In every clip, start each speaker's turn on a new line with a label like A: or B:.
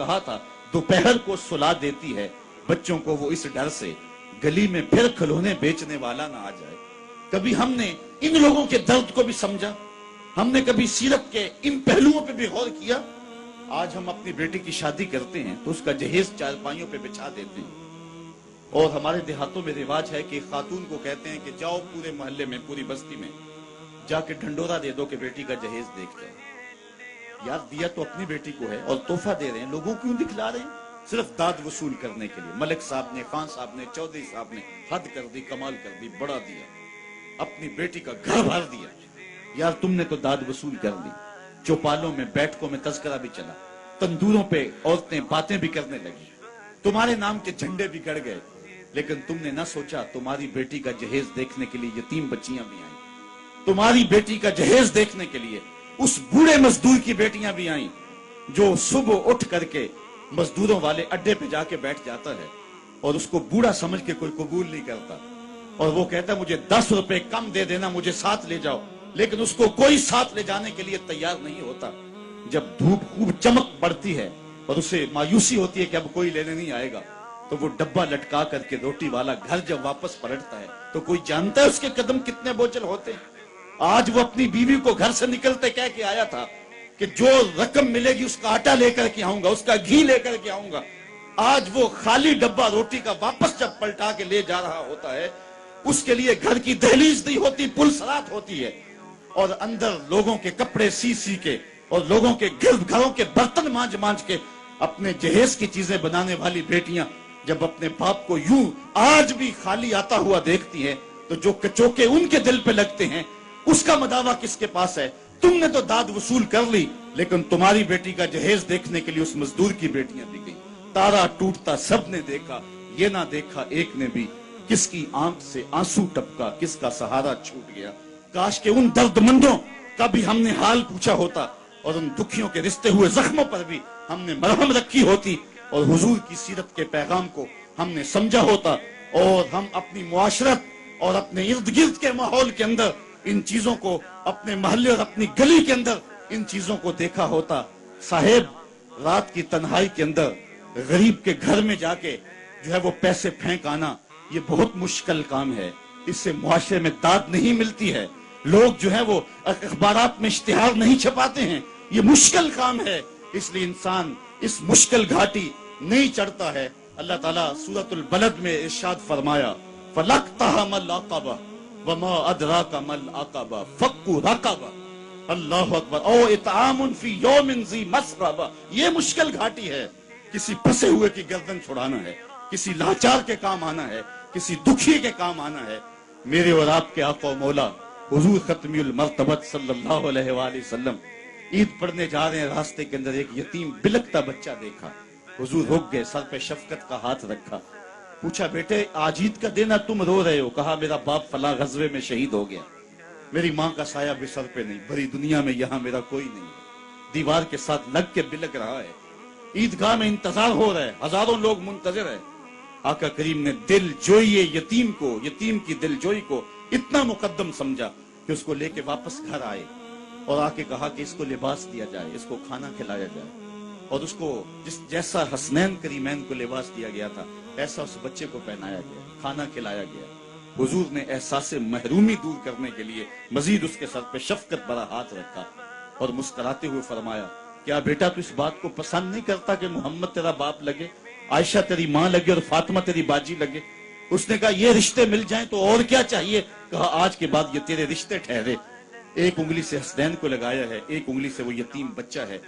A: रहा था, दोपहर को सुला देती है बच्चों को वो इस डर से गली में फिर खिलौने बेचने वाला ना आ जाए। कभी हमने इन लोगों के दर्द को भी समझा? हमने कभी सीरत के इन पहलुओं पे भी गौर किया? आज हम अपनी बेटी की शादी करते हैं तो उसका जहेज चारपाइयों पे बिछा देते हैं, और हमारे देहातों में रिवाज है कि खातून को कहते हैं कि जाओ पूरे मोहल्ले में, पूरी बस्ती में जाके ढंडोरा दे दो कि बेटी का जहेज देख जाओ। यार दिया तो अपनी बेटी को है और तोहफा दे रहे हैं, लोगों क्यों दिखला रहे हैं? सिर्फ दाद वसूल करने के लिए। मलिक साहब ने, खान साहब ने, चौधरी साहब ने हद कर दी, कमाल कर दी, बढ़ा दिया, अपनी बेटी का घर भर दिया। यार तुमने तो दाद वसूल कर दी। चौपालों में, बैठकों में तस्करा भी चला, तंदूरों पे औरतें बातें भी करने लगी, तुम्हारे नाम के झंडे भी गड़ गए, लेकिन तुमने ना सोचा तुम्हारी बेटी का जहेज देखने के लिए यतीम बच्चियां भी आई, तुम्हारी बेटी का जहेज देखने के लिए उस बूढ़े मजदूर की बेटियां भी आई जो सुबह उठ करके मजदूरों वाले अड्डे पे जाके बैठ जाता है और उसको बूढ़ा समझ के कोई कबूल नहीं करता, और वो कहता है मुझे 10 रुपए कम दे देना, मुझे साथ ले जाओ, लेकिन उसको कोई साथ ले जाने के लिए तैयार नहीं होता। जब धूप खूब चमक पड़ती है और उसे मायूसी होती है कि अब कोई लेने नहीं आएगा, तो वो डब्बा लटका करके रोटी वाला घर जब वापस पलटता है तो कोई जानता है उसके कदम कितने बोझल होते हैं। आज वो अपनी बीवी को घर से निकलते कह के आया था कि जो रकम मिलेगी उसका आटा लेकर के आऊंगा, उसका घी लेकर के आऊंगा। आज वो खाली डब्बा रोटी का वापस जब पलटा के ले जा रहा होता है, उसके लिए घर की दहलीज नहीं होती, पुलसरात होती है, और अंदर लोगों के कपड़े सी सी के और लोगों के घरों के बर्तन मांज मांज के अपने जहेज की चीजें बनाने वाली बेटियां जब अपने बाप को यूं आज भी खाली आता हुआ देखती हैं, तो जो कचोके उनके दिल पे लगते हैं उसका मदावा किसके पास है? तुमने तो दाद वसूल कर ली, लेकिन तुम्हारी बेटी का जहेज देखने के लिए उस मजदूर की बेटियां भी गई। तारा टूटता सबने देखा, ये ना देखा एक ने भी, किसकी आंख से आंसू टपका, किसका सहारा छूट गया। काश के उन दर्दमंदों का भी हमने हाल पूछा होता और उन दुखियों के रिश्ते हुए जख्मों पर भी हमने मरहम रखी होती और हुजूर की सीरत के पैगाम को हमने समझा होता, और हम अपनी मुआशरत और अपने इर्द गिर्द के माहौल के अंदर इन चीजों को, अपने मोहल्ले और अपनी गली के अंदर इन चीजों को देखा होता। साहेब, रात की तन्हाई के अंदर गरीब के घर में जाके जो है वो पैसे फेंक आना, ये बहुत मुश्किल काम है। इससे मुआशरे में दाद नहीं मिलती है। लोग जो है वो अखबारात में इश्तिहार नहीं छपाते हैं, ये मुश्किल काम है। इसलिए इंसान इस मुश्किल घाटी नहीं चढ़ता है। अल्लाह ताला सूरतुल बलद में इरशाद फरमाया, फलक्तहा मल अक़बा वमा अदराका मल अक़बा फक्कु रक़बा। अल्लाहु अकबर। ओ इतआमुन फी यौमिन ज़ी मस्ग़बा। ये मुश्किल घाटी है। किसी फंसे हुए की गर्दन छुड़ाना है, किसी लाचार के काम आना है, किसी दुखी के काम आना है। मेरे और आपके आका मौला हुजूर खत्मियुल मर्तबत सल्लल्लाहु अलैहि वसल्लम ईद पढ़ने जा रहे हैं, रास्ते के अंदर एक यतीम बिलखता बच्चा देखा। हुजूर रुक गए, सर पे शफकत का हाथ रखा, पूछा बेटे आज ईद का दिन है, तुम रो रहे हो? कहा मेरा बाप फला गज़वे में शहीद हो गया, मेरी माँ का साया भी सर पे नहीं, भरी दुनिया में यहाँ मेरा कोई नहीं है। दीवार के साथ लग के बिलक रहा है। ईदगाह में इंतजार हो रहा है, हजारों लोग मुंतजिर है। आका करीम ने दिल जोई यतीम को, यतीम की दिल जोई को इतना मुकद्दम समझा कि उसको लेके वापस घर आए और आके कहा कि इसको लिबास दिया जाए, इसको खाना खिलाया जाए, और उसको जैसा हसनैन करीमैन को लिबास दिया गया था ऐसा उस बच्चे को पहनाया गया, खाना खिलाया गया। हुजूर ने एहसास महरूमी दूर करने के लिए मजीद उसके सर पे शफकत भरा हाथ रखा और मुस्कुराते हुए फरमाया, क्या बेटा तू इस बात को पसंद नहीं करता कि मोहम्मद तेरा बाप लगे, आयशा तेरी माँ लगे और फातिमा तेरी बाजी लगे? उसने कहा ये रिश्ते मिल जाएं तो और क्या चाहिए? कहा आज के बाद ये तेरे रिश्ते ठहरे। एक उंगली से हसनैन को लगाया है, एक उंगली से वो यतीम बच्चा है।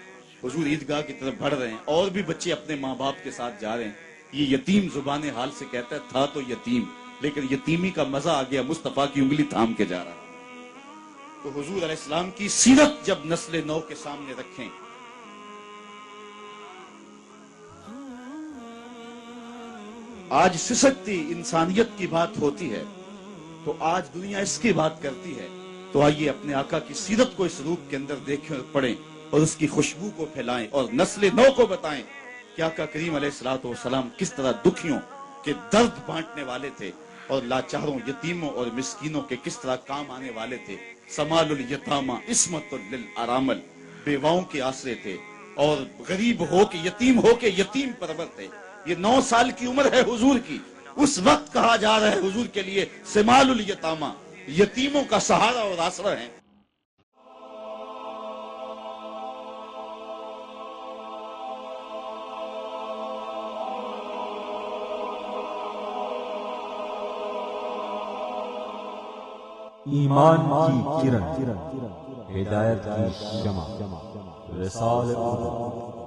A: हुजूर ईदगाह की तरफ बढ़ रहे हैं और भी बच्चे अपने माँ बाप के साथ जा रहे हैं। ये यतीम जुबान हाल से कहता है था तो यतीम, लेकिन यतीमी का मजा आ गया, मुस्तफा की उंगली थाम के जा रहा। तो हुजूर अलैहिस्सलाम की सीरत जब नस्ल नौ के सामने रखें, आज सिसकती इंसानियत की बात होती है तो आज दुनिया इसकी बात करती है। तो आइए अपने आका की सीरत को इस रूप के अंदर देखें और पढ़ें और उसकी खुशबू को फैलाएं और नस्ल नौ को बताएं कि आका करीम अलैहिस्सलातु वस्सलाम किस तरह दुखियों के दर्द बांटने वाले थे और लाचारों, यतीमों और मिस्कीनों के किस तरह काम आने वाले थे। समालुल यतामा इस्मतुल लिल अरामल, बेवाओं के आसरे थे اور غریب ہو کے یتیم پرور تھے. یہ 9 سال کی عمر ہے حضور کی. اس وقت کہا جا رہا ہے حضور کے لیے سمال الیتامہ، یتیموں کا سہارا اور آسرا ہیں.
B: ایمان کی کرن، ہدایت کی شمع، رسالہ